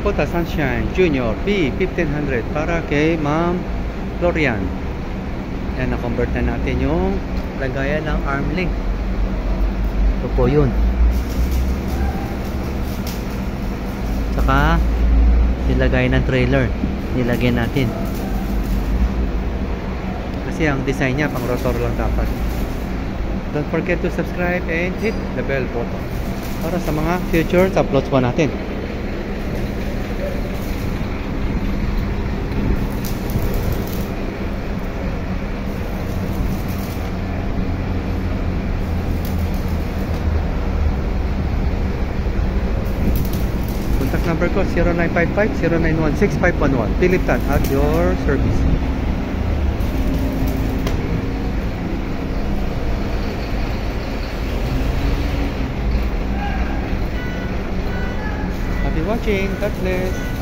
Dakota Sunshine Junior B1500 para kay Ma'am Florian. Yan, na-convert na natin yung lagayan ng arm link. Ito po yun. Saka nilagay ng trailer, nilagay natin kasi ang design niya pang rotor lang dapat. Don't forget to subscribe and hit the bell button para sa mga future uploads po natin. Contact number ko 0955-091-6511. Philip Tan at your service. Happy watching. God bless.